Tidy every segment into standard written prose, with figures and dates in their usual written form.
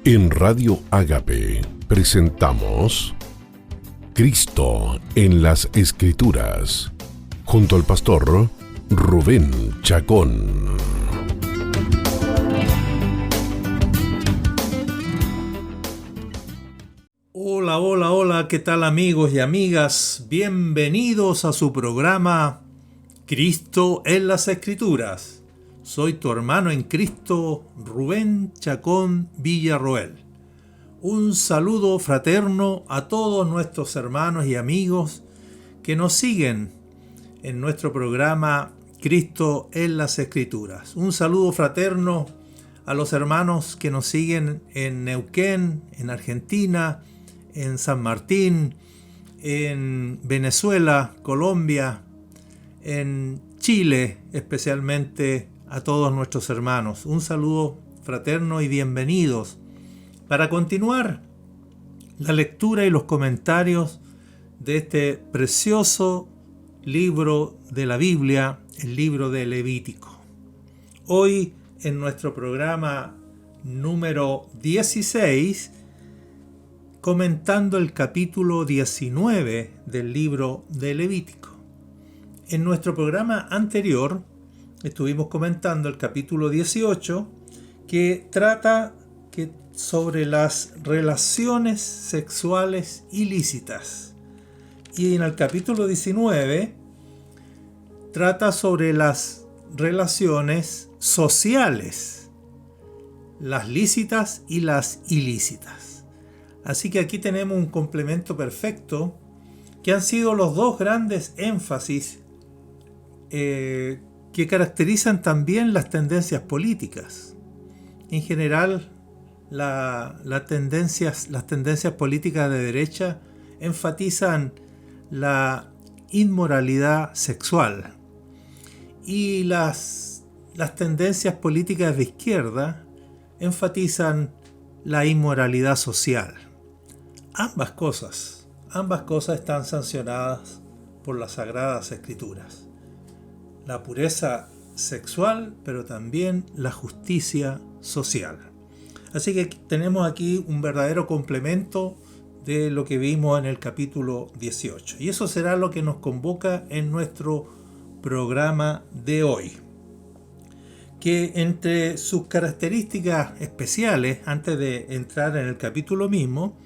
En Radio Ágape presentamos Cristo en las Escrituras, junto al pastor Rubén Chacón. Hola, ¿qué tal amigos y amigas? Bienvenidos a su programa Cristo en las Escrituras. Soy tu hermano en Cristo, Rubén Chacón Villarroel. Un saludo fraterno a todos nuestros hermanos y amigos que nos siguen en nuestro programa Cristo en las Escrituras. Un saludo fraterno a los hermanos que nos siguen en Neuquén, en Argentina, en San Martín, en Venezuela, Colombia, en Chile, especialmente a todos nuestros hermanos. Un saludo fraterno y bienvenidos. Para continuar la lectura y los comentarios de este precioso libro de la Biblia, el libro de Levítico. Hoy en nuestro programa número 16, comentando el capítulo 19 del libro de Levítico. En nuestro programa anterior estuvimos comentando el capítulo 18, que trata sobre las relaciones sexuales ilícitas. Y en el capítulo 19 trata sobre las relaciones sociales, las lícitas y las ilícitas. Así que aquí tenemos un complemento perfecto, que han sido los dos grandes énfasis que caracterizan también las tendencias políticas. En general, las tendencias políticas de derecha enfatizan la inmoralidad sexual, y las tendencias políticas de izquierda enfatizan la inmoralidad social. Ambas cosas están sancionadas por las Sagradas Escrituras. La pureza sexual, pero también la justicia social. Así que tenemos aquí un verdadero complemento de lo que vimos en el capítulo 18. Y eso será lo que nos convoca en nuestro programa de hoy. Que entre sus características especiales, antes de entrar en el capítulo mismo,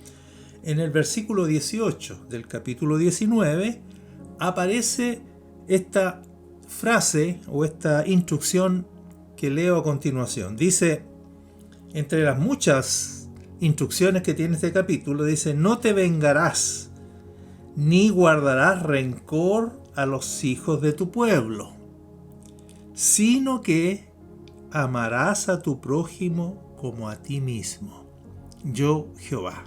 en el versículo 18 del capítulo 19 aparece esta frase o esta instrucción que leo a continuación. Dice, entre las muchas instrucciones que tiene este capítulo, dice: no te vengarás, ni guardarás rencor a los hijos de tu pueblo, sino que amarás a tu prójimo como a ti mismo. Yo, Jehová.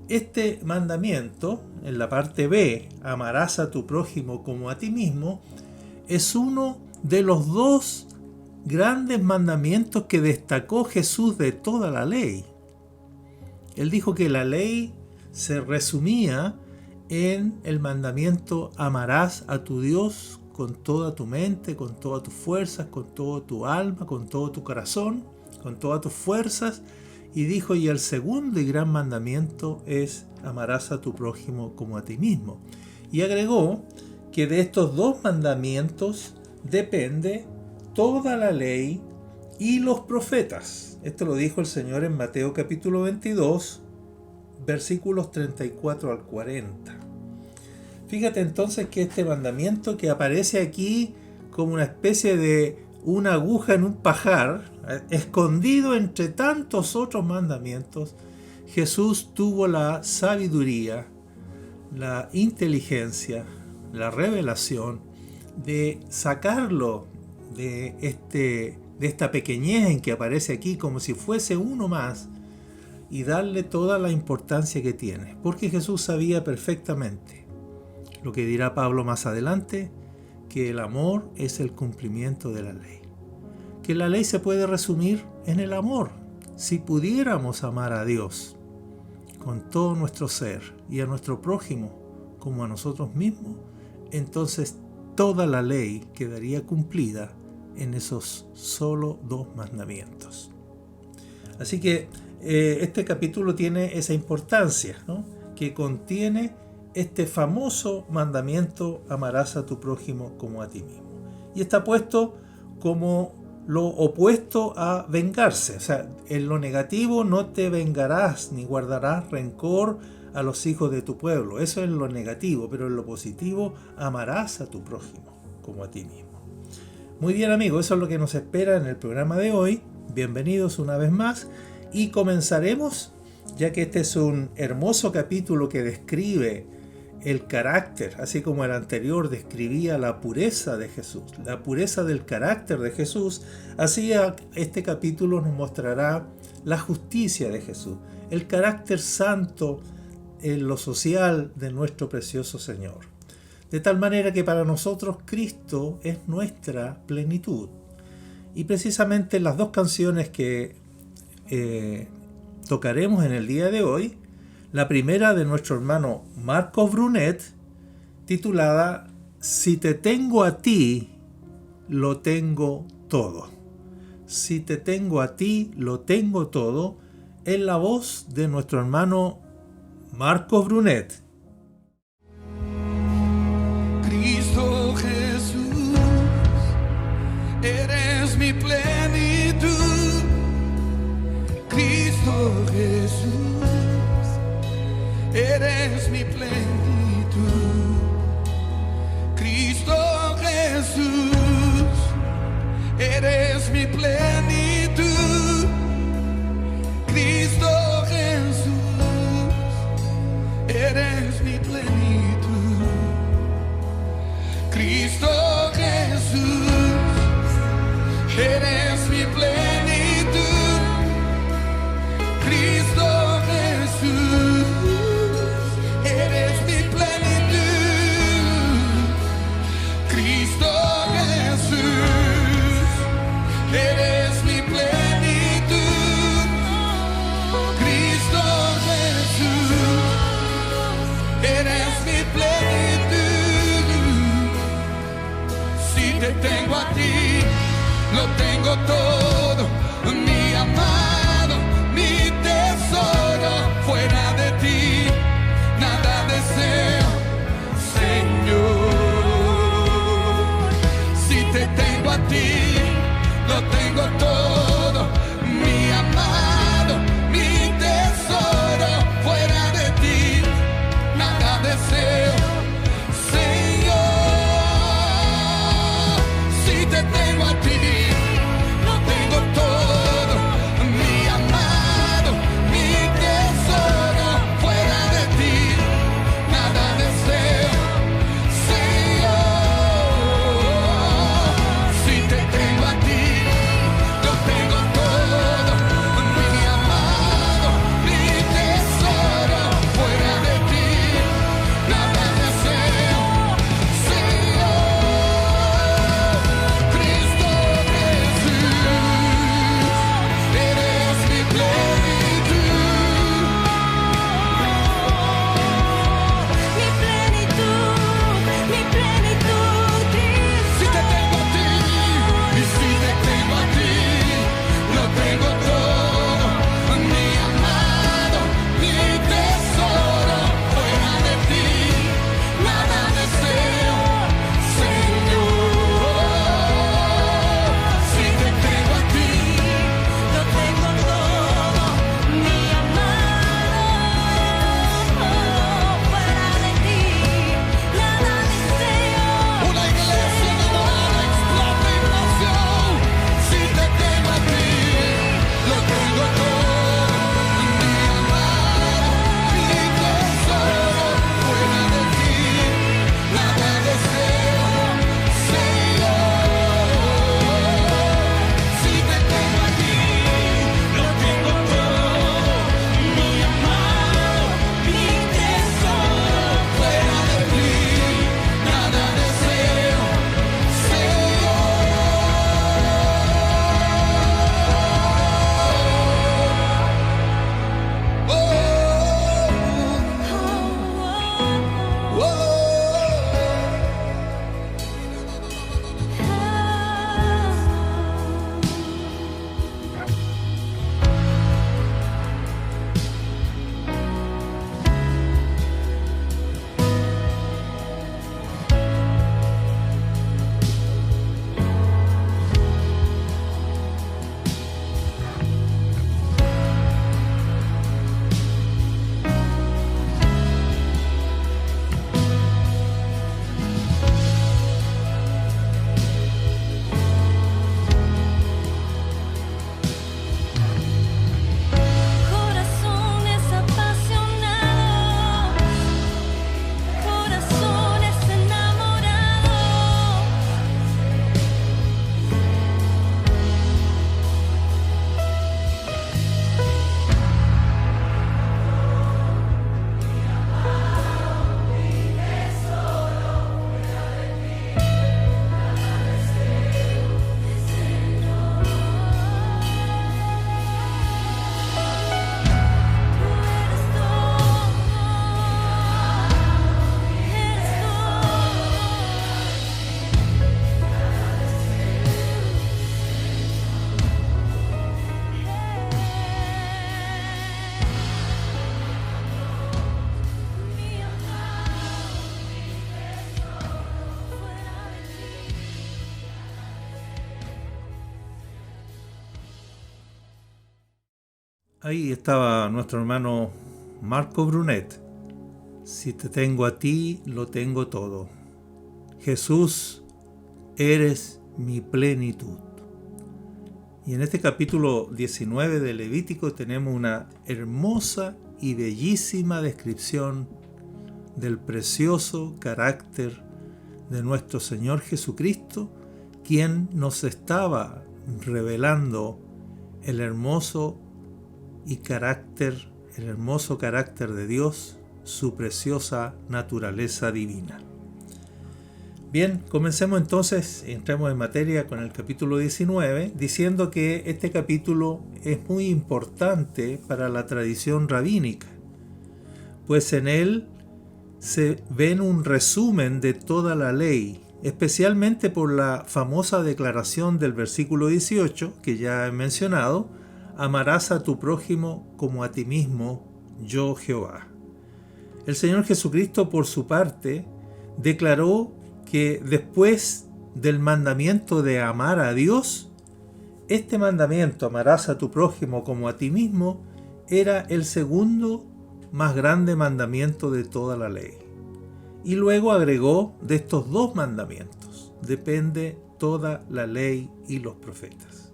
Este mandamiento, en la parte B, amarás a tu prójimo como a ti mismo, es uno de los dos grandes mandamientos que destacó Jesús de toda la ley. Él dijo que la ley se resumía en el mandamiento: amarás a tu Dios con toda tu mente, con todas tus fuerzas, con todo tu alma, con todo tu corazón, con todas tus fuerzas. Y dijo, y el segundo y gran mandamiento es: amarás a tu prójimo como a ti mismo. Y agregó que de estos dos mandamientos depende toda la ley y los profetas. Esto lo dijo el Señor en Mateo capítulo 22, versículos 34 al 40. Fíjate entonces que este mandamiento, que aparece aquí como una especie de una aguja en un pajar, escondido entre tantos otros mandamientos, Jesús tuvo la sabiduría, la inteligencia, la revelación de sacarlo de esta pequeñez en que aparece aquí, como si fuese uno más, y darle toda la importancia que tiene, porque Jesús sabía perfectamente lo que dirá Pablo más adelante, que el amor es el cumplimiento de la ley, que la ley se puede resumir en el amor. Si pudiéramos amar a Dios con todo nuestro ser y a nuestro prójimo como a nosotros mismos, entonces toda la ley quedaría cumplida en esos solo dos mandamientos. Así que este capítulo tiene esa importancia, ¿no? Que contiene este famoso mandamiento: amarás a tu prójimo como a ti mismo. Y está puesto como lo opuesto a vengarse. O sea, en lo negativo: no te vengarás ni guardarás rencor a los hijos de tu pueblo. Eso es lo negativo, pero en lo positivo: amarás a tu prójimo como a ti mismo. Muy bien, amigos, eso es lo que nos espera en el programa de hoy. Bienvenidos una vez más y comenzaremos, ya que este es un hermoso capítulo que describe el carácter, así como el anterior describía la pureza de Jesús, la pureza del carácter de Jesús. Así este capítulo nos mostrará la justicia de Jesús, el carácter santo en lo social de nuestro precioso Señor. De tal manera que para nosotros Cristo es nuestra plenitud. Y precisamente las dos canciones que tocaremos en el día de hoy, la primera de nuestro hermano Marcos Brunet, titulada Si te tengo a ti, lo tengo todo. Si te tengo a ti, lo tengo todo, en la voz de nuestro hermano Marcos Brunet. Cristo Jesús, eres mi plenitud. Cristo Jesús, eres mi plenitud. Cristo Jesús, eres mi plenitud. Cristo Jesús, eres mi plenitud. Cristo Jesús, eres mi plenitud. Cristo Jesús, eres mi plenitud. Cristo Jesús, eres mi plenitud. Cristo Jesús, eres mi plenitud. Si te tengo a ti, lo tengo todo, mi amado, mi tesoro. Fuera de ti, nada deseo, Señor. Si te tengo a ti, lo tengo todo, mi amado, mi tesoro. Fuera de ti, nada deseo, Señor. Si te tengo a ti, lo tengo todo, mi amado, mi tesoro. Fuera de ti, nada deseo, Señor. Si te tengo a ti, lo Ahí estaba nuestro hermano Marco Brunet. Si te tengo a ti, lo tengo todo. Jesús, eres mi plenitud. Y en este capítulo 19 de Levítico tenemos una hermosa y bellísima descripción del precioso carácter de nuestro Señor Jesucristo, quien nos estaba revelando el hermoso carácter de Dios, su preciosa naturaleza divina. Bien, comencemos entonces, entremos en materia con el capítulo 19, diciendo que este capítulo es muy importante para la tradición rabínica, pues en él se ven un resumen de toda la ley, especialmente por la famosa declaración del versículo 18, que ya he mencionado: amarás a tu prójimo como a ti mismo, yo Jehová. El Señor Jesucristo, por su parte, declaró que después del mandamiento de amar a Dios, este mandamiento, amarás a tu prójimo como a ti mismo, era el segundo más grande mandamiento de toda la ley. Y luego agregó: de estos dos mandamientos depende toda la ley y los profetas.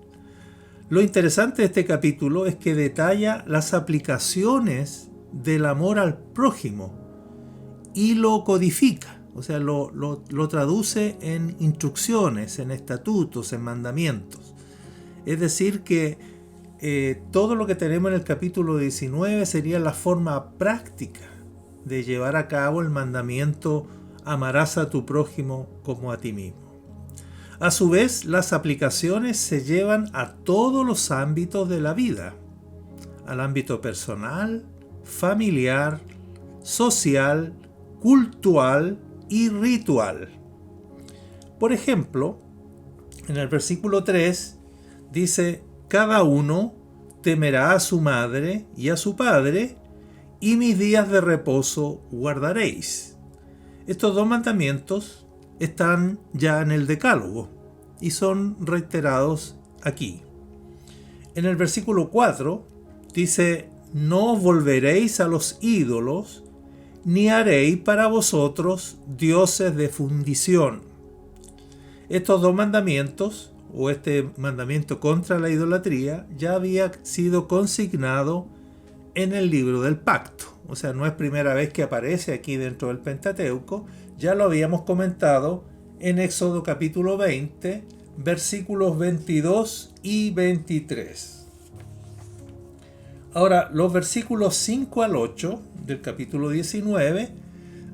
Lo interesante de este capítulo es que detalla las aplicaciones del amor al prójimo y lo codifica, o sea, lo traduce en instrucciones, en estatutos, en mandamientos. Es decir, que todo lo que tenemos en el capítulo 19 sería la forma práctica de llevar a cabo el mandamiento: amarás a tu prójimo como a ti mismo. A su vez, las aplicaciones se llevan a todos los ámbitos de la vida, al ámbito personal, familiar, social, cultural y ritual. Por ejemplo, en el versículo 3 dice: cada uno temerá a su madre y a su padre, y mis días de reposo guardaréis. Estos dos mandamientos están ya en el Decálogo y son reiterados aquí. En el versículo 4 dice: no volveréis a los ídolos, ni haréis para vosotros dioses de fundición. Estos dos mandamientos, o este mandamiento contra la idolatría, ya había sido consignado en el libro del pacto. O sea, no es primera vez que aparece aquí dentro del Pentateuco, ya lo habíamos comentado en Éxodo capítulo 20, versículos 22 y 23. Ahora, los versículos 5 al 8 del capítulo 19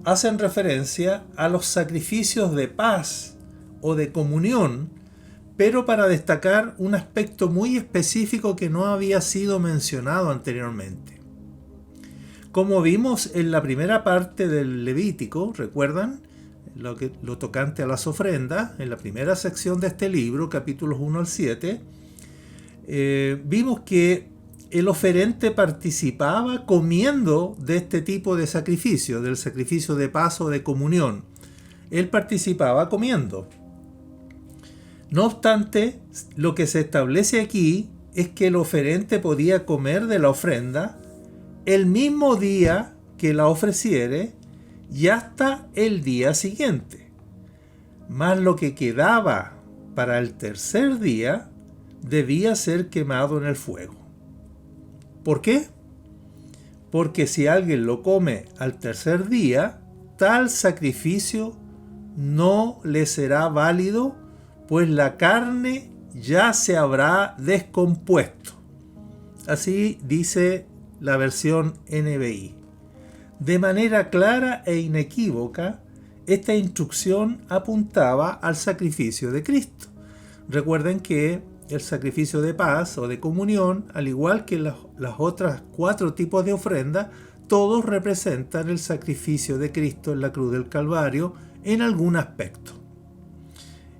hacen referencia a los sacrificios de paz o de comunión, pero para destacar un aspecto muy específico que no había sido mencionado anteriormente. Como vimos en la primera parte del Levítico, ¿recuerdan? Lo tocante a las ofrendas, en la primera sección de este libro, capítulos 1 al 7, vimos que el oferente participaba comiendo de este tipo de sacrificio, del sacrificio de paz o de comunión. Él participaba comiendo. No obstante, lo que se establece aquí es que el oferente podía comer de la ofrenda el mismo día que la ofreciere y hasta el día siguiente. Mas lo que quedaba para el tercer día debía ser quemado en el fuego. ¿Por qué? Porque si alguien lo come al tercer día, tal sacrificio no le será válido, pues la carne ya se habrá descompuesto. Así dice la versión NBI. De manera clara e inequívoca, esta instrucción apuntaba al sacrificio de Cristo. Recuerden que el sacrificio de paz o de comunión, al igual que las otras 4 tipos de ofrenda, todos representan el sacrificio de Cristo en la cruz del Calvario en algún aspecto.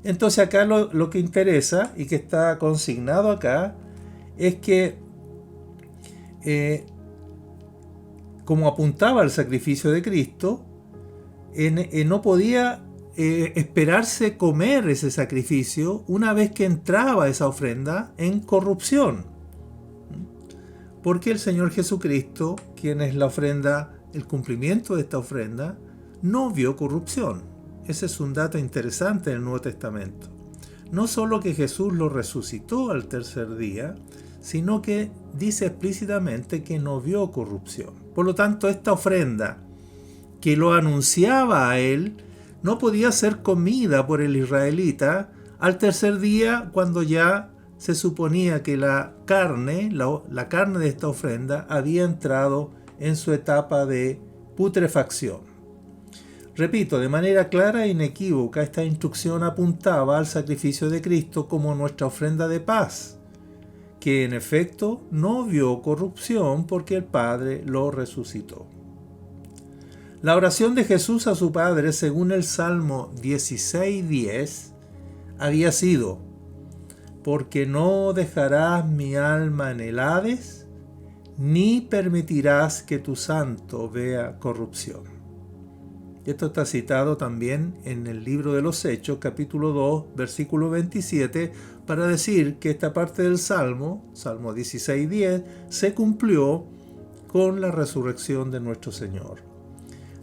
Entonces acá lo que interesa y que está consignado acá es que como apuntaba al sacrificio de Cristo, no podía esperarse comer ese sacrificio una vez que entraba esa ofrenda en corrupción. Porque el Señor Jesucristo, quien es la ofrenda, el cumplimiento de esta ofrenda, no vio corrupción. Ese es un dato interesante en el Nuevo Testamento. No solo que Jesús lo resucitó al tercer día, sino que dice explícitamente que no vio corrupción. Por lo tanto, esta ofrenda que lo anunciaba a él, no podía ser comida por el israelita al tercer día, cuando ya se suponía que la carne de esta ofrenda había entrado en su etapa de putrefacción. Repito, de manera clara e inequívoca, esta instrucción apuntaba al sacrificio de Cristo como nuestra ofrenda de paz, que en efecto no vio corrupción porque el Padre lo resucitó. La oración de Jesús a su Padre, según el Salmo 16:10, había sido: porque no dejarás mi alma en el Hades, ni permitirás que tu santo vea corrupción. Esto está citado también en el libro de los Hechos, capítulo 2, versículo 27, para decir que esta parte del Salmo 16:10, se cumplió con la resurrección de nuestro Señor.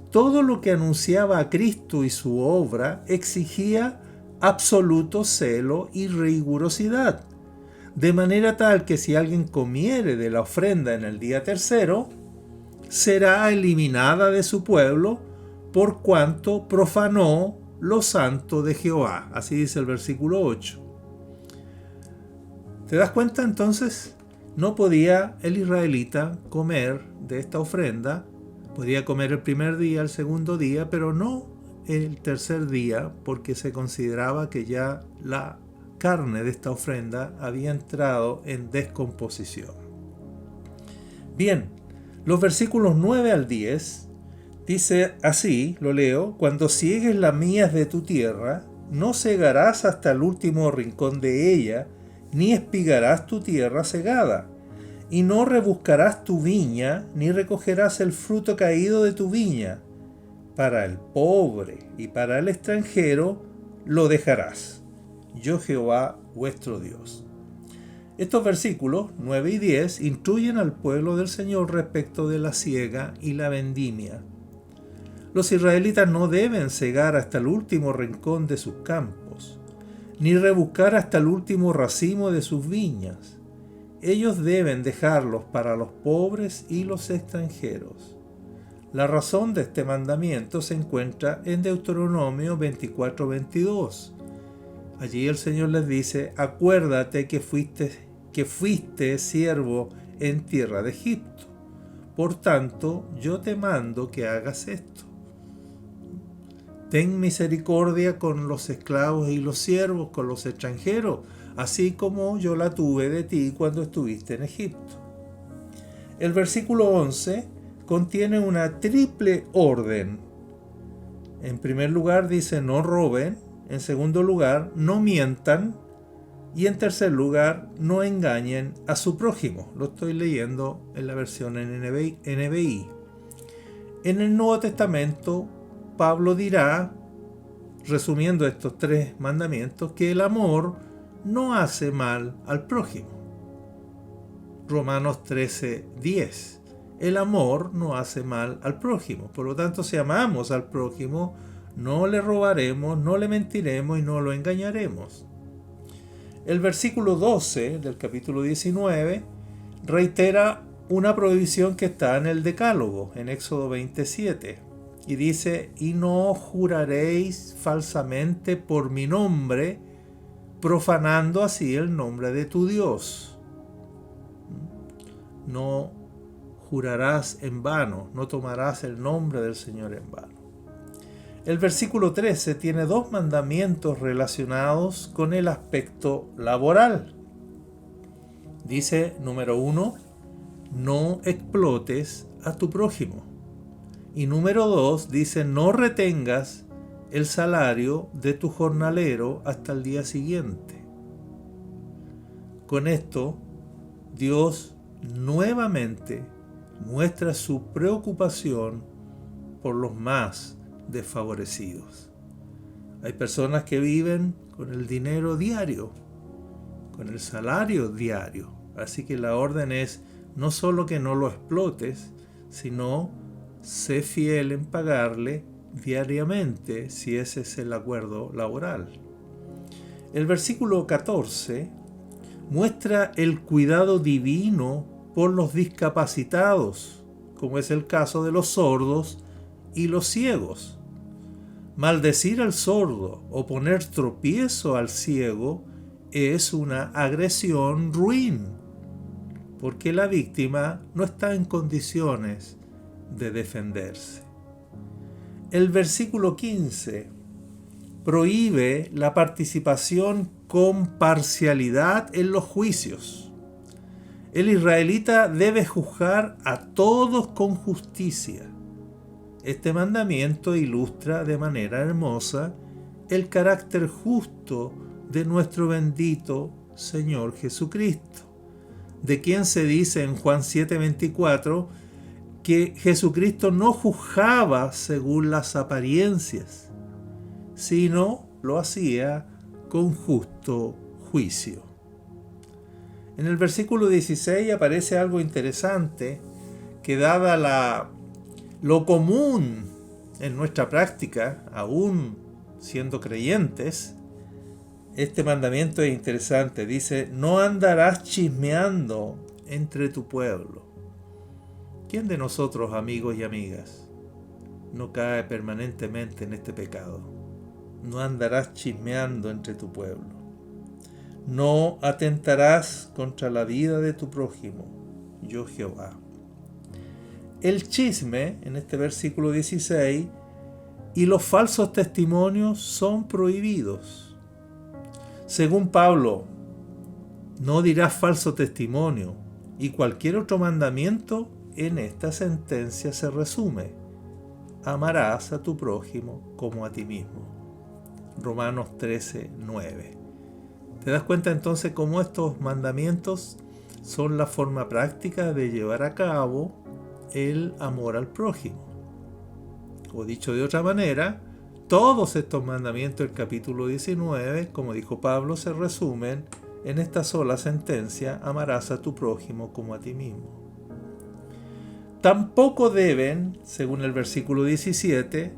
Todo lo que anunciaba a Cristo y su obra exigía absoluto celo y rigurosidad, de manera tal que si alguien comiere de la ofrenda en el día tercero, será eliminada de su pueblo, por cuanto profanó lo santo de Jehová. Así dice el versículo 8. ¿Te das cuenta entonces? No podía el israelita comer de esta ofrenda. Podía comer el primer día, el segundo día, pero no el tercer día, porque se consideraba que ya la carne de esta ofrenda había entrado en descomposición. Bien, los versículos 9 al 10 dice así, lo leo: cuando ciegues las mies de tu tierra, no segarás hasta el último rincón de ella, ni espigarás tu tierra segada, y no rebuscarás tu viña, ni recogerás el fruto caído de tu viña. Para el pobre y para el extranjero lo dejarás. Yo Jehová vuestro Dios. Estos versículos 9 y 10 instruyen al pueblo del Señor respecto de la siega y la vendimia. Los israelitas no deben cegar hasta el último rincón de sus campos, ni rebuscar hasta el último racimo de sus viñas. Ellos deben dejarlos para los pobres y los extranjeros. La razón de este mandamiento se encuentra en Deuteronomio 24:22. Allí el Señor les dice: acuérdate que fuiste siervo en tierra de Egipto. Por tanto, yo te mando que hagas esto. Ten misericordia con los esclavos y los siervos, con los extranjeros, así como yo la tuve de ti cuando estuviste en Egipto. El versículo 11 contiene una triple orden. En primer lugar dice: no roben. En segundo lugar, no mientan. Y en tercer lugar, no engañen a su prójimo. Lo estoy leyendo en la versión NBI. En el Nuevo Testamento, Pablo dirá, resumiendo estos tres mandamientos, que el amor no hace mal al prójimo. Romanos 13:10. El amor no hace mal al prójimo. Por lo tanto, si amamos al prójimo, no le robaremos, no le mentiremos y no lo engañaremos. El versículo 12 del capítulo 19 reitera una prohibición que está en el Decálogo, en Éxodo 27, y dice: y no juraréis falsamente por mi nombre, profanando así el nombre de tu Dios. No jurarás en vano, no tomarás el nombre del Señor en vano. El versículo 13 tiene dos mandamientos relacionados con el aspecto laboral. Dice, número 1, no explotes a tu prójimo. Y número 2 dice, no retengas el salario de tu jornalero hasta el día siguiente. Con esto, Dios nuevamente muestra su preocupación por los más desfavorecidos. Hay personas que viven con el dinero diario, con el salario diario. Así que la orden es: no solo que no lo explotes, sino sé fiel en pagarle diariamente si ese es el acuerdo laboral. El versículo 14 muestra el cuidado divino por los discapacitados, como es el caso de los sordos y los ciegos. Maldecir al sordo o poner tropiezo al ciego es una agresión ruin, porque la víctima no está en condiciones de defenderse. El versículo 15 prohíbe la participación con parcialidad en los juicios. El israelita debe juzgar a todos con justicia. Este mandamiento ilustra de manera hermosa el carácter justo de nuestro bendito Señor Jesucristo, de quien se dice en Juan 7:24 que Jesucristo no juzgaba según las apariencias, sino lo hacía con justo juicio. En el versículo 16 aparece algo interesante que, dada lo común en nuestra práctica, aún siendo creyentes, este mandamiento es interesante. Dice: no andarás chismeando entre tu pueblo. ¿Quién de nosotros, amigos y amigas, no cae permanentemente en este pecado? No andarás chismeando entre tu pueblo. No atentarás contra la vida de tu prójimo, yo Jehová. El chisme, en este versículo 16, y los falsos testimonios son prohibidos. Según Pablo, no dirás falso testimonio, y cualquier otro mandamiento en esta sentencia se resume: amarás a tu prójimo como a ti mismo. Romanos 13:9. ¿Te das cuenta entonces cómo estos mandamientos son la forma práctica de llevar a cabo el amor al prójimo? O dicho de otra manera, todos estos mandamientos del capítulo 19, como dijo Pablo, se resumen en esta sola sentencia: amarás a tu prójimo como a ti mismo. Tampoco deben, según el versículo 17,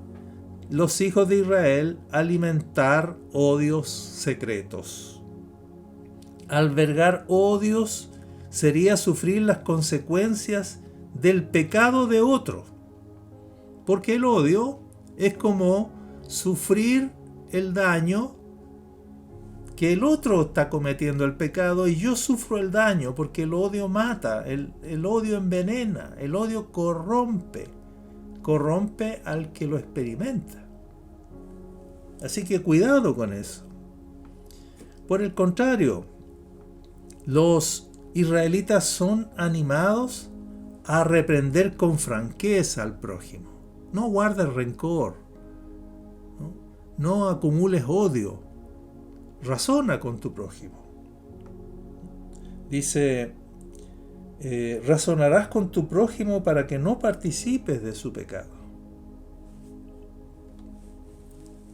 los hijos de Israel alimentar odios secretos. Albergar odios sería sufrir las consecuencias del pecado de otro, porque el odio es como sufrir el daño que el otro está cometiendo el pecado, y yo sufro el daño porque el odio mata, el odio envenena, el odio corrompe al que lo experimenta. Así que cuidado con eso. Por el contrario, los israelitas son animados a reprender con franqueza al prójimo. No guardes rencor, no acumules odio, razona con tu prójimo. Dice, razonarás con tu prójimo para que no participes de su pecado.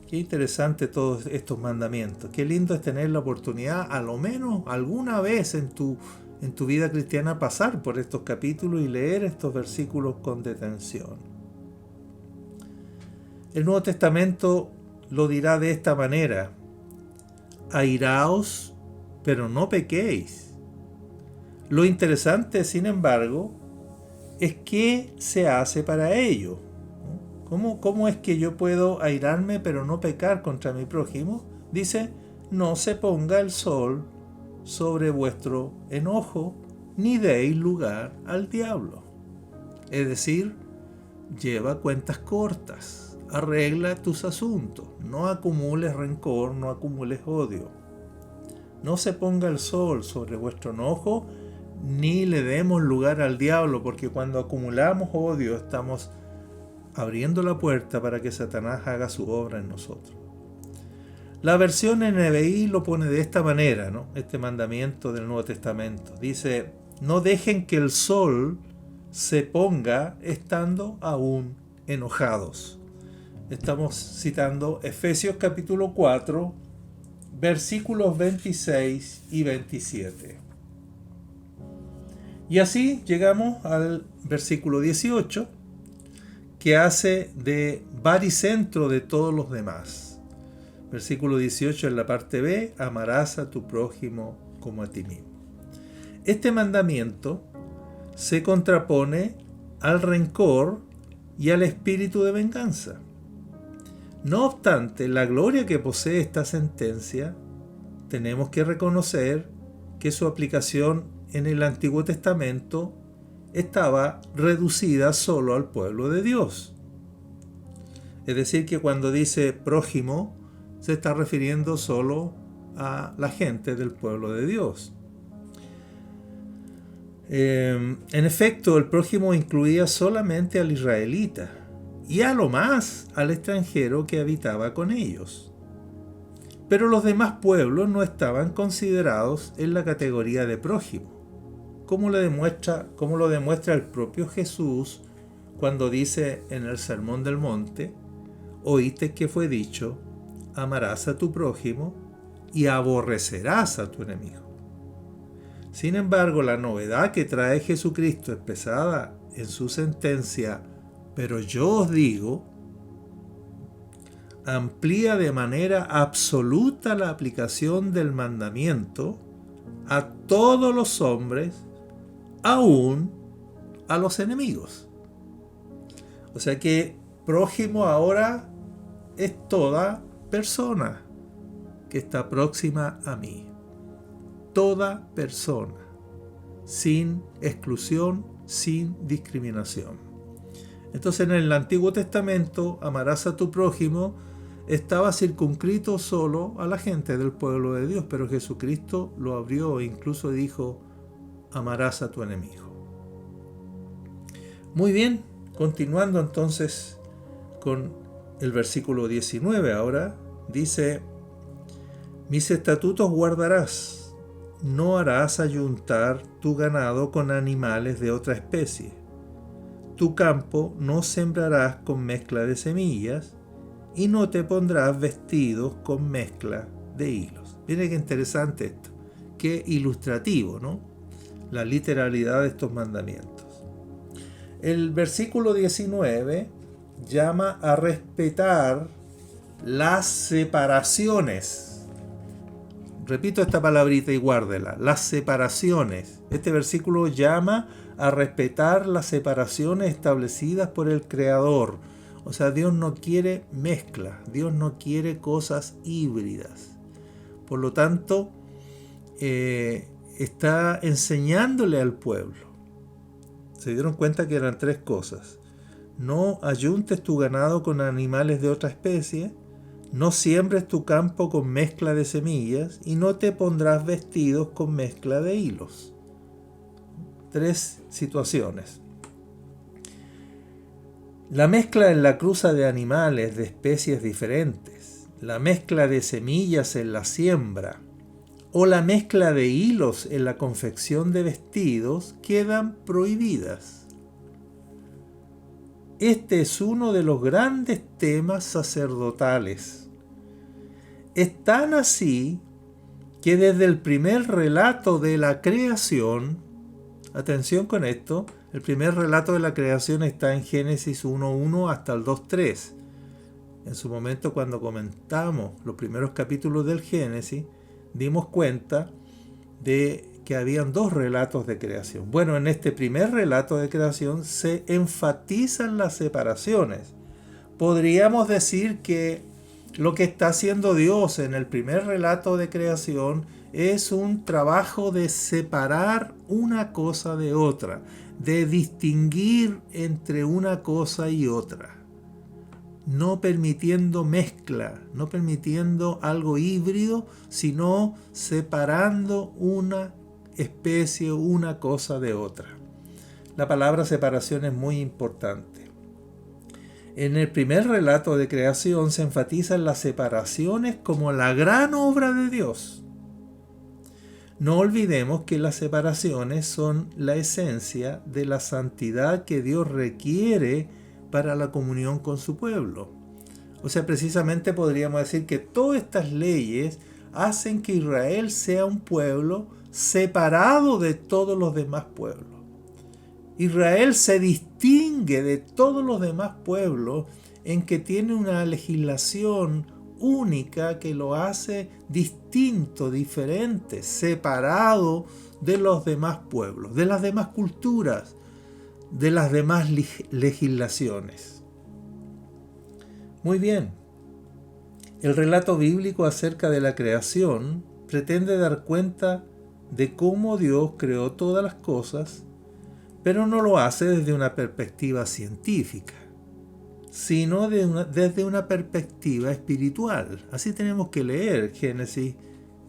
Qué interesante todos estos mandamientos. Qué lindo es tener la oportunidad, a lo menos alguna vez en tu vida cristiana, pasar por estos capítulos y leer estos versículos con detención. El Nuevo Testamento lo dirá de esta manera: airaos, pero no pequéis. Lo interesante, sin embargo, es qué se hace para ello. ¿Cómo es que yo puedo airarme pero no pecar contra mi prójimo? Dice: no se ponga el sol sobre vuestro enojo, ni deis lugar al diablo. Es decir, lleva cuentas cortas, arregla tus asuntos, no acumules rencor, no acumules odio. No se ponga el sol sobre vuestro enojo, ni le demos lugar al diablo, porque cuando acumulamos odio estamos abriendo la puerta para que Satanás haga su obra en nosotros. La versión NBI lo pone de esta manera, ¿no? Este mandamiento del Nuevo Testamento. Dice: no dejen que el sol se ponga estando aún enojados. Estamos citando Efesios capítulo 4, versículos 26 y 27. Y así llegamos al versículo 18, que hace de baricentro de todos los demás. Versículo 18 en la parte B, amarás a tu prójimo como a ti mismo. Este mandamiento se contrapone al rencor y al espíritu de venganza. No obstante, la gloria que posee esta sentencia, tenemos que reconocer que su aplicación en el Antiguo Testamento estaba reducida solo al pueblo de Dios. Es decir, que cuando dice prójimo, se está refiriendo solo a la gente del pueblo de Dios. En efecto, el prójimo incluía solamente al israelita y a lo más al extranjero que habitaba con ellos. Pero los demás pueblos no estaban considerados en la categoría de prójimo, como lo demuestra el propio Jesús cuando dice en el Sermón del Monte: oíste que fue dicho, amarás a tu prójimo y aborrecerás a tu enemigo. Sin embargo, la novedad que trae Jesucristo expresada en su sentencia, pero yo os digo, amplía de manera absoluta la aplicación del mandamiento a todos los hombres, aún a los enemigos. O sea que prójimo ahora es toda persona que está próxima a mí. Toda persona, sin exclusión, sin discriminación. Entonces en el Antiguo Testamento, amarás a tu prójimo estaba circunscrito solo a la gente del pueblo de Dios, pero Jesucristo lo abrió e incluso dijo, amarás a tu enemigo. Muy bien, continuando entonces con el versículo 19 ahora, dice, mis estatutos guardarás. No harás ayuntar tu ganado con animales de otra especie. Tu campo no sembrarás con mezcla de semillas y no te pondrás vestidos con mezcla de hilos. Miren qué interesante esto, qué ilustrativo, ¿no? La literalidad de estos mandamientos. El versículo 19 llama a respetar las separaciones. Repito esta palabrita y guárdela. Las separaciones. Este versículo llama a respetar las separaciones establecidas por el Creador. O sea, Dios no quiere mezcla. Dios no quiere cosas híbridas. Por lo tanto, está enseñándole al pueblo. Se dieron cuenta que eran tres cosas. No ayuntes tu ganado con animales de otra especie. No siembres tu campo con mezcla de semillas y no te pondrás vestidos con mezcla de hilos. Tres situaciones. La mezcla en la cruza de animales de especies diferentes, la mezcla de semillas en la siembra o la mezcla de hilos en la confección de vestidos quedan prohibidas. Este es uno de los grandes temas sacerdotales. Es tan así que desde el primer relato de la creación, atención con esto, el primer relato de la creación está en Génesis 1:1 hasta el 2:3. En su momento, cuando comentamos los primeros capítulos del Génesis, dimos cuenta de que habían dos relatos de creación. Bueno, en este primer relato de creación se enfatizan las separaciones. Podríamos decir que lo que está haciendo Dios en el primer relato de creación es un trabajo de separar una cosa de otra, de distinguir entre una cosa y otra, no permitiendo mezcla, no permitiendo algo híbrido, sino separando una especie, una cosa de otra. La palabra separación es muy importante. En el primer relato de creación se enfatizan las separaciones como la gran obra de Dios. No olvidemos que las separaciones son la esencia de la santidad que Dios requiere para la comunión con su pueblo. O sea, precisamente podríamos decir que todas estas leyes hacen que Israel sea un pueblo separado de todos los demás pueblos. Israel se distingue de todos los demás pueblos en que tiene una legislación única que lo hace distinto, diferente, separado de los demás pueblos, de las demás culturas, de las demás legislaciones. Muy bien, el relato bíblico acerca de la creación pretende dar cuenta de cómo Dios creó todas las cosas, pero no lo hace desde una perspectiva científica, sino desde una perspectiva espiritual. Así tenemos que leer Génesis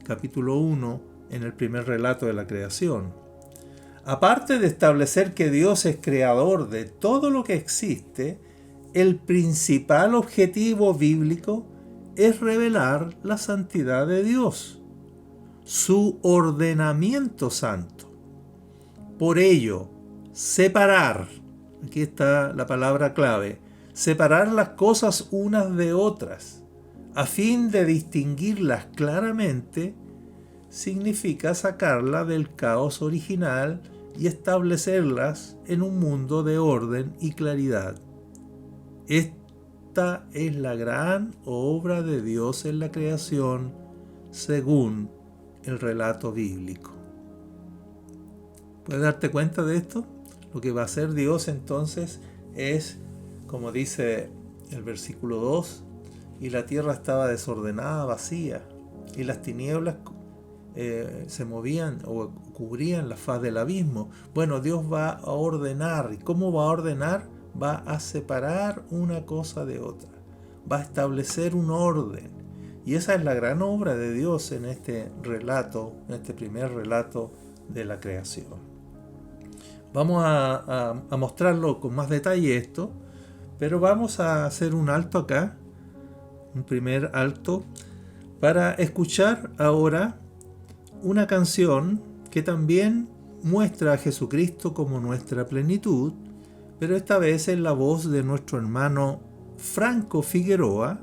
capítulo 1 en el primer relato de la creación. Aparte de establecer que Dios es creador de todo lo que existe, el principal objetivo bíblico es revelar la santidad de Dios, su ordenamiento santo. Por ello, separar, aquí está la palabra clave, separar las cosas unas de otras, a fin de distinguirlas claramente, significa sacarlas del caos original y establecerlas en un mundo de orden y claridad. Esta es la gran obra de Dios en la creación, según el relato bíblico. ¿Puedes darte cuenta de esto? Lo que va a hacer Dios entonces es, como dice el versículo 2, y la tierra estaba desordenada, vacía, y las tinieblas se movían o cubrían la faz del abismo. Bueno, Dios va a ordenar. ¿Y cómo va a ordenar? Va a separar una cosa de otra. Va a establecer un orden. Y esa es la gran obra de Dios en este relato, en este primer relato de la creación. Vamos a mostrarlo con más detalle esto, pero vamos a hacer un alto acá, un primer alto, para escuchar ahora una canción que también muestra a Jesucristo como nuestra plenitud, pero esta vez en la voz de nuestro hermano Franco Figueroa,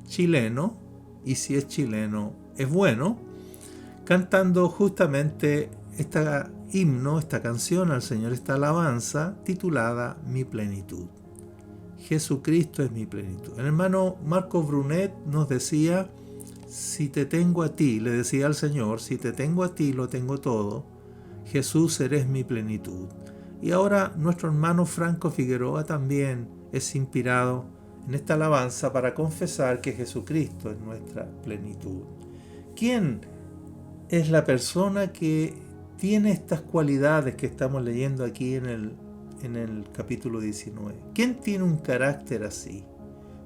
chileno, y si es chileno es bueno, cantando justamente esta himno, esta canción al Señor, esta alabanza titulada Mi plenitud. Jesucristo es mi plenitud. El hermano Marcos Brunet nos decía: si te tengo a ti, le decía al Señor, si te tengo a ti lo tengo todo, Jesús eres mi plenitud. Y ahora nuestro hermano Franco Figueroa también es inspirado en esta alabanza para confesar que Jesucristo es nuestra plenitud. ¿Quién es la persona que tiene estas cualidades que estamos leyendo aquí en el capítulo 19? ¿Quién tiene un carácter así?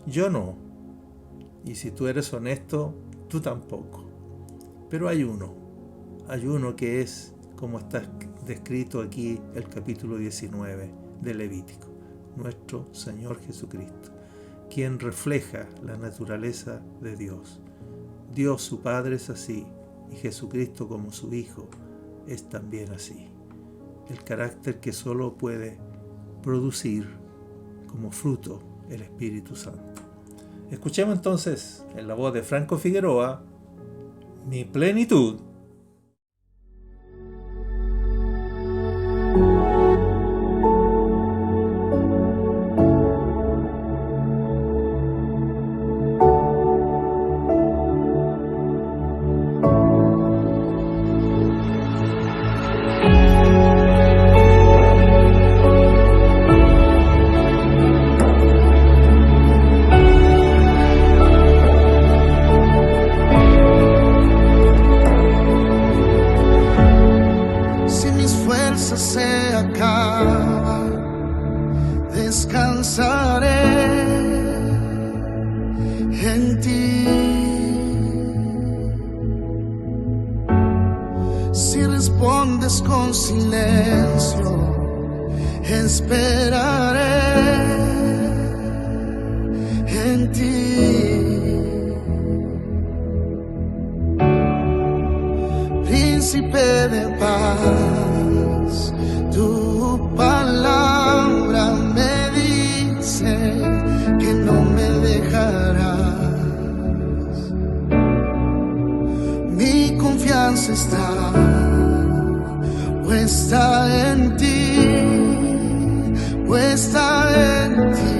Yo no. Y si tú eres honesto, tú tampoco. Pero hay uno que es como está descrito aquí el capítulo 19 de Levítico, nuestro Señor Jesucristo, quien refleja la naturaleza de Dios. Dios su Padre es así, y Jesucristo como su Hijo es también así. El carácter que solo puede producir como fruto el Espíritu Santo. Escuchemos entonces en la voz de Franco Figueroa, Mi plenitud. Se acaba, descansaré en ti. Si respondes con silencio, esperaré en ti. Príncipe de paz, tu palabra me dice que no me dejarás. Mi confianza está puesta en ti. puesta en ti.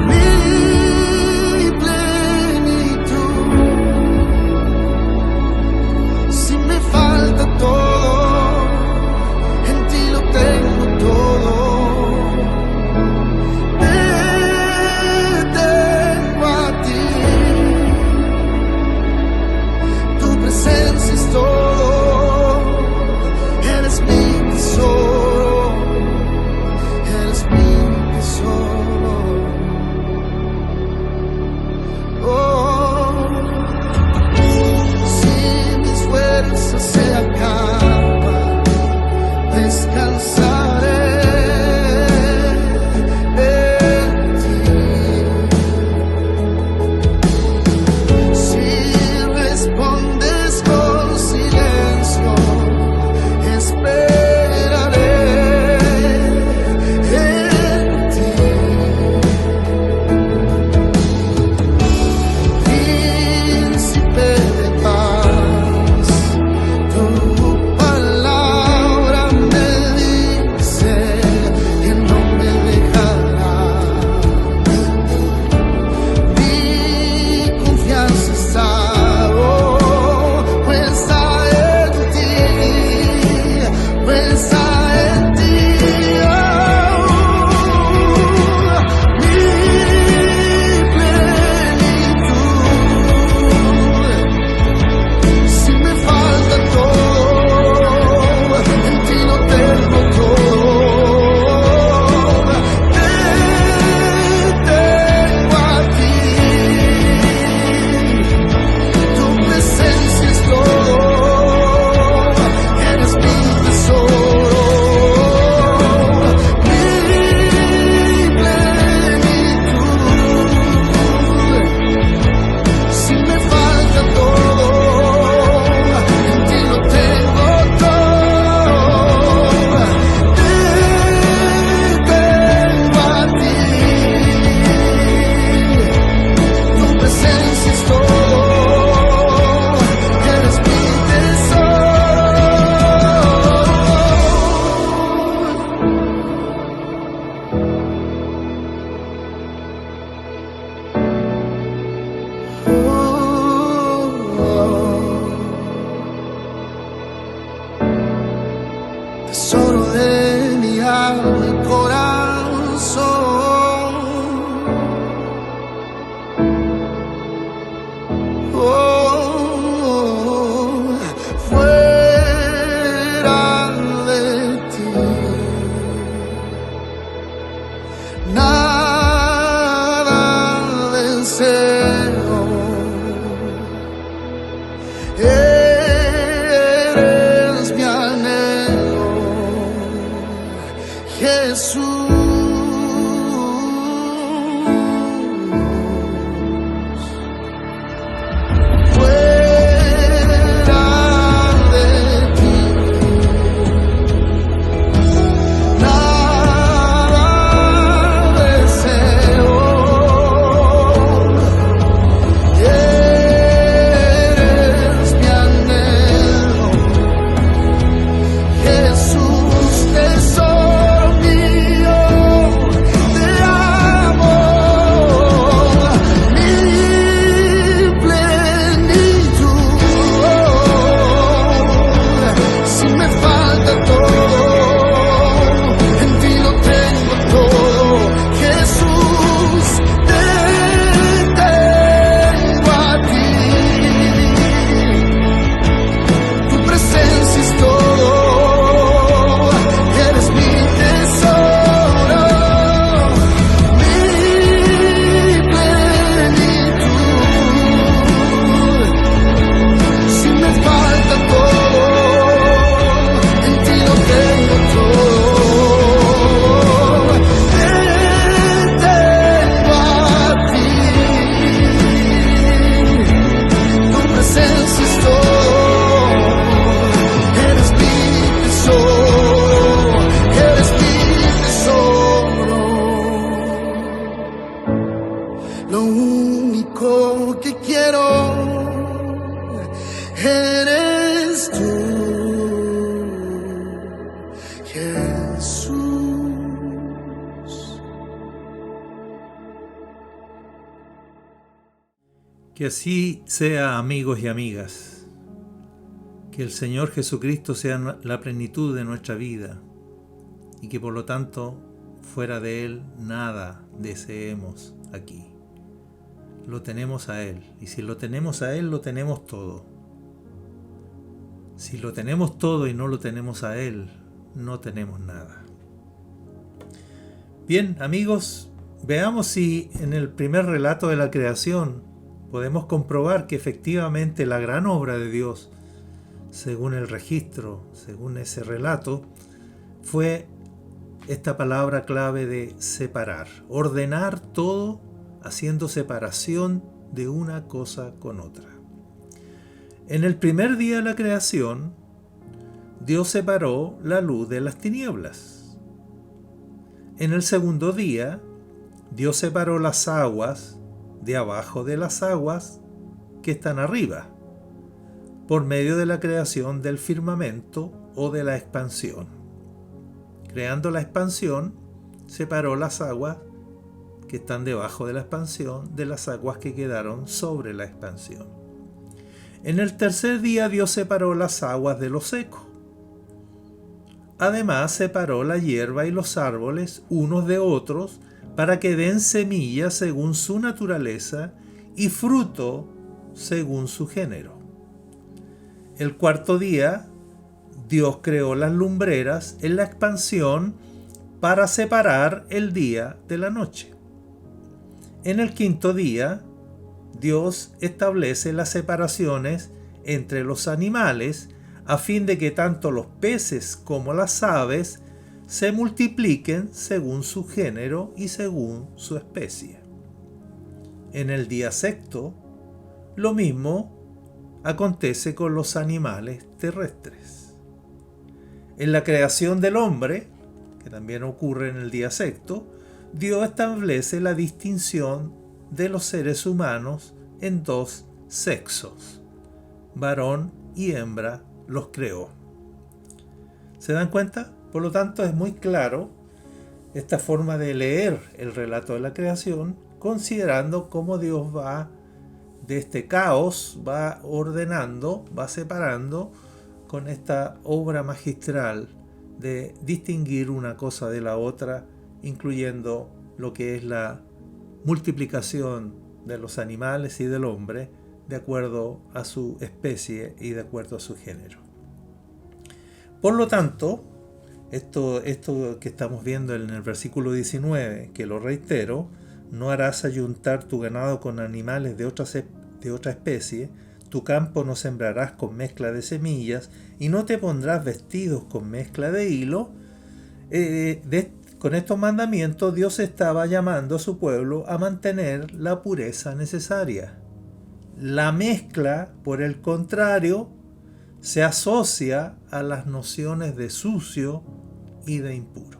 Mi plenitud, si me falta todo, en ti lo tengo todo. Te tengo a ti, tu presencia es todo, eres mi tesoro, eres mi tesoro. Oh, si mis fuerzas se acaban, descansaré en ti. Si respondes con silencio, esperaré en ti. Príncipe de paz, tu palabra me dice que no me dejarás. Mi confianza está puesta en ti, puesta en ti. Mi plenitud, si me falta todo, en ti lo tengo todo. Te tengo a ti, tu presencia es todo, eres mi tesoro. Mi plenitud, si me falta todo, en ti lo tengo todo. Te tengo a ti, tu presencia es todo, eres mi tesoro. Tesoro de mi alma y corazón. Fuera de ti nada deseo. Eres mi anhelo, Jesús. Que así sea, amigos y amigas. Que el Señor Jesucristo sea la plenitud de nuestra vida y que por lo tanto fuera de Él nada deseemos aquí. Lo tenemos a Él, y si lo tenemos a Él, lo tenemos todo. Si lo tenemos todo y no lo tenemos a Él, no tenemos nada. Bien, amigos, veamos si en el primer relato de la creación podemos comprobar que efectivamente la gran obra de Dios, según el registro, según ese relato, fue esta palabra clave de separar, ordenar todo haciendo separación de una cosa con otra. En el primer día de la creación, Dios separó la luz de las tinieblas. En el segundo día, Dios separó las aguas de abajo de las aguas que están arriba, por medio de la creación del firmamento o de la expansión. Creando la expansión, separó las aguas que están debajo de la expansión de las aguas que quedaron sobre la expansión. En el tercer día Dios separó las aguas de lo seco. Además separó la hierba y los árboles unos de otros para que den semillas según su naturaleza y fruto según su género. El cuarto día Dios creó las lumbreras en la expansión para separar el día de la noche. En el quinto día, Dios establece las separaciones entre los animales a fin de que tanto los peces como las aves se multipliquen según su género y según su especie. En el día sexto, lo mismo acontece con los animales terrestres. En la creación del hombre, que también ocurre en el día sexto, Dios establece la distinción de los seres humanos en dos sexos. Varón y hembra los creó. ¿Se dan cuenta? Por lo tanto, es muy claro esta forma de leer el relato de la creación, considerando cómo Dios va de este caos, va ordenando, va separando con esta obra magistral de distinguir una cosa de la otra, incluyendo lo que es la multiplicación de los animales y del hombre de acuerdo a su especie y de acuerdo a su género. Por lo tanto, esto que estamos viendo en el versículo 19, que lo reitero, no harás ayuntar tu ganado con animales de otra especie, tu campo no sembrarás con mezcla de semillas, y no te pondrás vestidos con mezcla de hilo. Con estos mandamientos Dios estaba llamando a su pueblo a mantener la pureza necesaria. La mezcla, por el contrario, se asocia a las nociones de sucio y de impuro.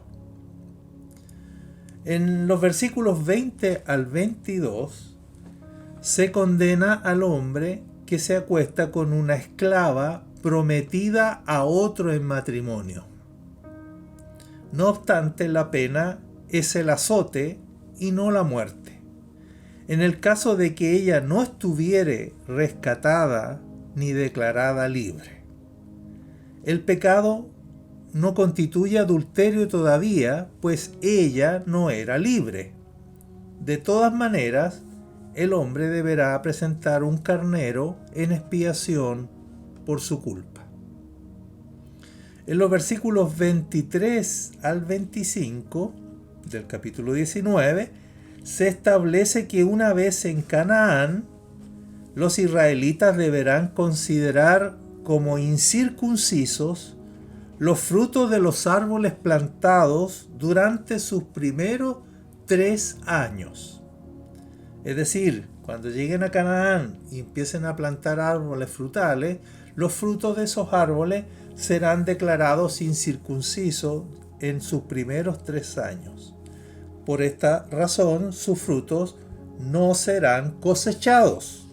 En los versículos 20 al 22 se condena al hombre que se acuesta con una esclava prometida a otro en matrimonio. No obstante, la pena es el azote y no la muerte. En el caso de que ella no estuviere rescatada ni declarada libre. El pecado no constituye adulterio todavía, pues ella no era libre. De todas maneras, el hombre deberá presentar un carnero en expiación por su culpa. En los versículos 23 al 25 del capítulo 19, se establece que una vez en Canaán, los israelitas deberán considerar como incircuncisos los frutos de los árboles plantados durante sus primeros 3 años. Es decir, cuando lleguen a Canaán y empiecen a plantar árboles frutales, los frutos de esos árboles serán declarados incircuncisos en sus primeros 3 años. Por esta razón, sus frutos no serán cosechados.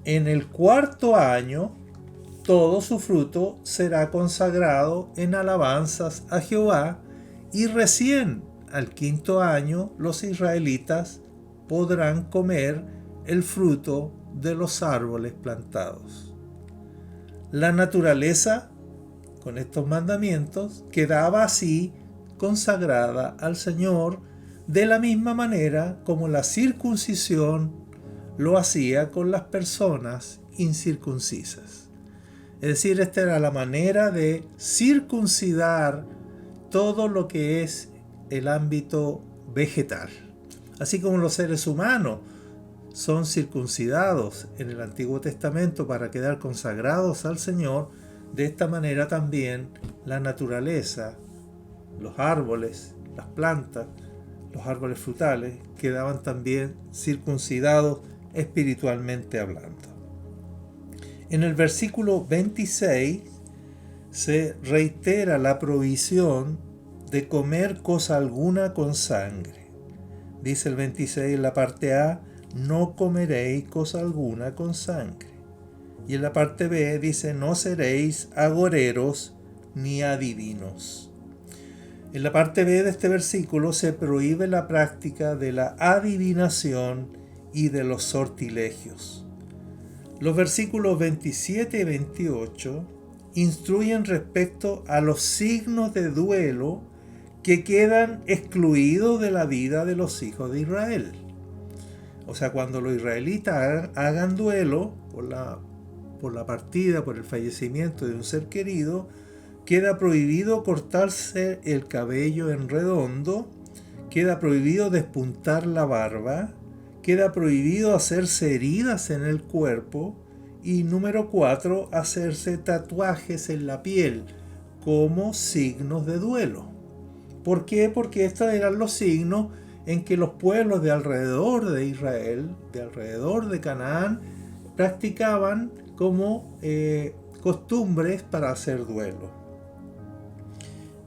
En el 4.º año, todo su fruto será consagrado en alabanzas a Jehová, y recién al 5.º año los israelitas podrán comer el fruto de los árboles plantados. La naturaleza, con estos mandamientos, quedaba así consagrada al Señor de la misma manera como la circuncisión lo hacía con las personas incircuncisas. Es decir, esta era la manera de circuncidar todo lo que es el ámbito vegetal. Así como los seres humanos son circuncidados en el Antiguo Testamento para quedar consagrados al Señor, de esta manera también la naturaleza, los árboles, las plantas, los árboles frutales, quedaban también circuncidados espiritualmente hablando. En el versículo 26 se reitera la prohibición de comer cosa alguna con sangre. Dice el 26 en la parte A, no comeréis cosa alguna con sangre. Y en la parte B dice, no seréis agoreros ni adivinos. En la parte B de este versículo se prohíbe la práctica de la adivinación y de los sortilegios. Los versículos 27 y 28 instruyen respecto a los signos de duelo que quedan excluidos de la vida de los hijos de Israel. O sea, cuando los israelitas hagan duelo por la partida, por el fallecimiento de un ser querido, queda prohibido cortarse el cabello en redondo, queda prohibido despuntar la barba, queda prohibido hacerse heridas en el cuerpo y número 4, hacerse tatuajes en la piel como signos de duelo. ¿Por qué? Porque estos eran los signos en que los pueblos de alrededor de Israel, de alrededor de Canaán, practicaban como costumbres para hacer duelo.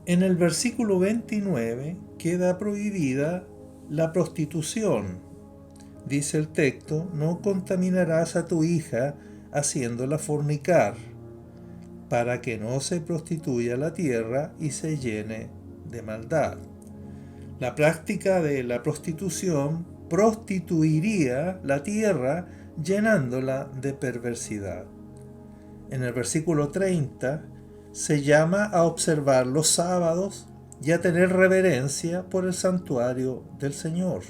En el versículo 29 queda prohibida la prostitución. Dice el texto, no contaminarás a tu hija haciéndola fornicar, para que no se prostituya la tierra y se llene de maldad. La práctica de la prostitución prostituiría la tierra llenándola de perversidad. En el versículo 30 se llama a observar los sábados y a tener reverencia por el santuario del Señor.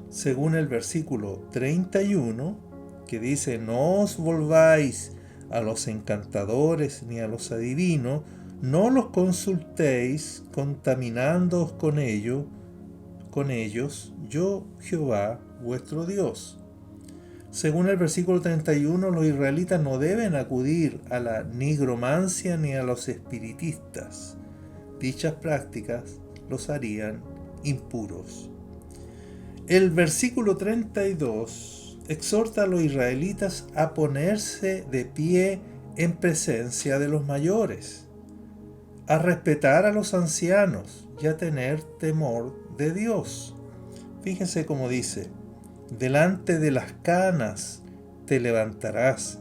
Según el versículo 31, que dice, no os volváis a los encantadores ni a los adivinos, no los consultéis contaminándoos con ellos, yo Jehová vuestro Dios. Según el versículo 31, los israelitas no deben acudir a la nigromancia ni a los espiritistas. Dichas prácticas los harían impuros. El versículo 32 exhorta a los israelitas a ponerse de pie en presencia de los mayores, a respetar a los ancianos y a tener temor de Dios. Fíjense cómo dice, delante de las canas te levantarás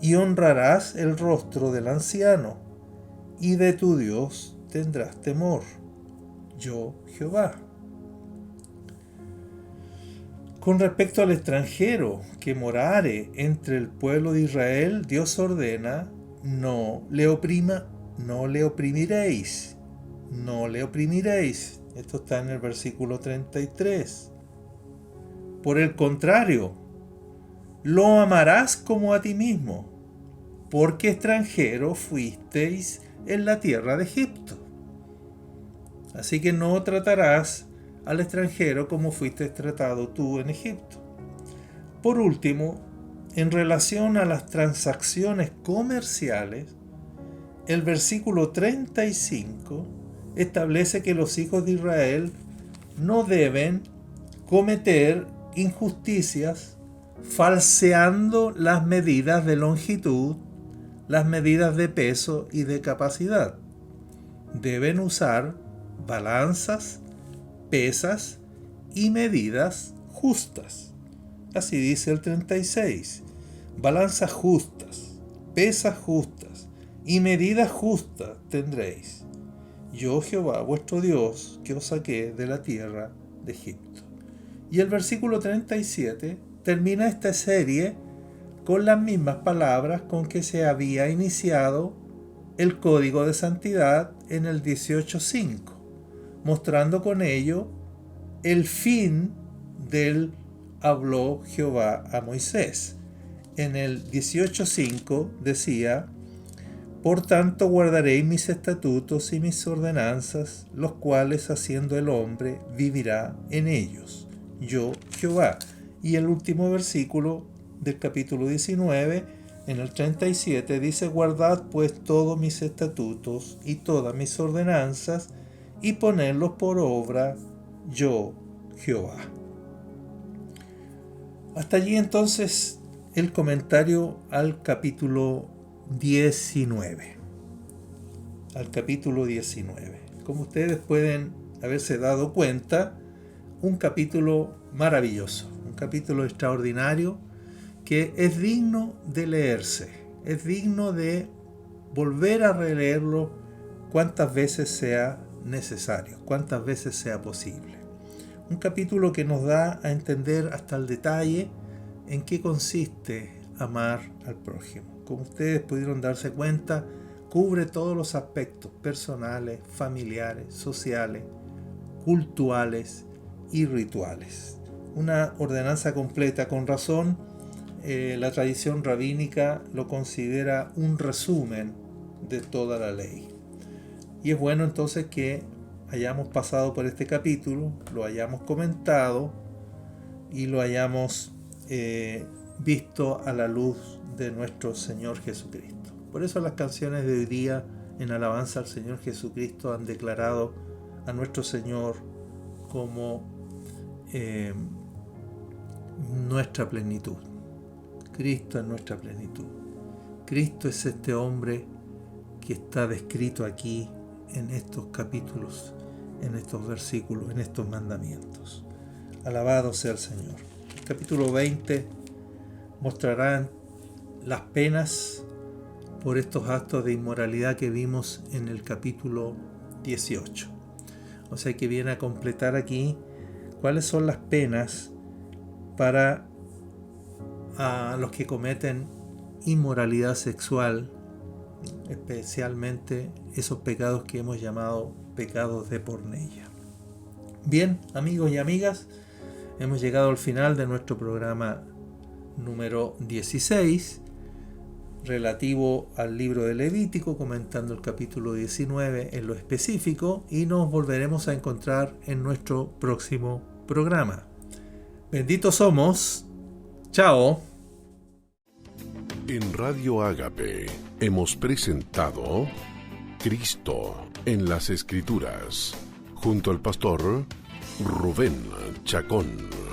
y honrarás el rostro del anciano, y de tu Dios tendrás temor, yo Jehová. Con respecto al extranjero que morare entre el pueblo de Israel, Dios ordena, no le oprimiréis. Esto está en el versículo 33. Por el contrario, lo amarás como a ti mismo, porque extranjero fuisteis en la tierra de Egipto. Así que no tratarás al extranjero como fuiste tratado tú en Egipto. Por último, en relación a las transacciones comerciales, el versículo 35 establece que los hijos de Israel no deben cometer injusticias falseando las medidas de longitud, las medidas de peso y de capacidad. Deben usar balanzas, pesas y medidas justas. Así dice el 36. Balanzas justas, pesas justas y medidas justas tendréis. Yo Jehová vuestro Dios, que os saqué de la tierra de Egipto. Y el versículo 37 termina esta serie con las mismas palabras con que se había iniciado el código de santidad en el 18.5, mostrando con ello el fin del habló Jehová a Moisés. En el 18.5 decía: por tanto guardaréis mis estatutos y mis ordenanzas, los cuales haciendo el hombre vivirá en ellos, yo Jehová. Y el último versículo del capítulo 19, en el 37, dice: guardad pues todos mis estatutos y todas mis ordenanzas, y ponedlos por obra, yo Jehová. Hasta allí entonces el comentario al capítulo 19. Al capítulo 19. Como ustedes pueden haberse dado cuenta, un capítulo maravilloso, un capítulo extraordinario que es digno de leerse, es digno de volver a releerlo cuantas veces sea necesario, cuantas veces sea posible. Un capítulo que nos da a entender hasta el detalle en qué consiste amar al prójimo. Como ustedes pudieron darse cuenta, cubre todos los aspectos personales, familiares, sociales, cultuales y rituales. Una ordenanza completa. Con razón, la tradición rabínica lo considera un resumen de toda la ley. Y es bueno entonces que hayamos pasado por este capítulo, lo hayamos comentado y lo hayamos visto a la luz de nuestro Señor Jesucristo. Por eso las canciones de hoy día en alabanza al Señor Jesucristo han declarado a nuestro Señor como nuestra plenitud. Cristo es nuestra plenitud. Cristo es este hombre que está descrito aquí en estos capítulos, en estos versículos, en estos mandamientos. Alabado sea el Señor. El capítulo 20 mostrará las penas por estos actos de inmoralidad que vimos en el capítulo 18. O sea que viene a completar aquí cuáles son las penas para a los que cometen inmoralidad sexual, especialmente esos pecados que hemos llamado pecados de porneia. Bien, amigos y amigas, hemos llegado al final de nuestro programa número 16, relativo al libro de Levítico, comentando el capítulo 19 en lo específico, y nos volveremos a encontrar en nuestro próximo programa. Benditos somos. Chao. En Radio Ágape hemos presentado Cristo en las Escrituras, junto al pastor Rubén Chacón.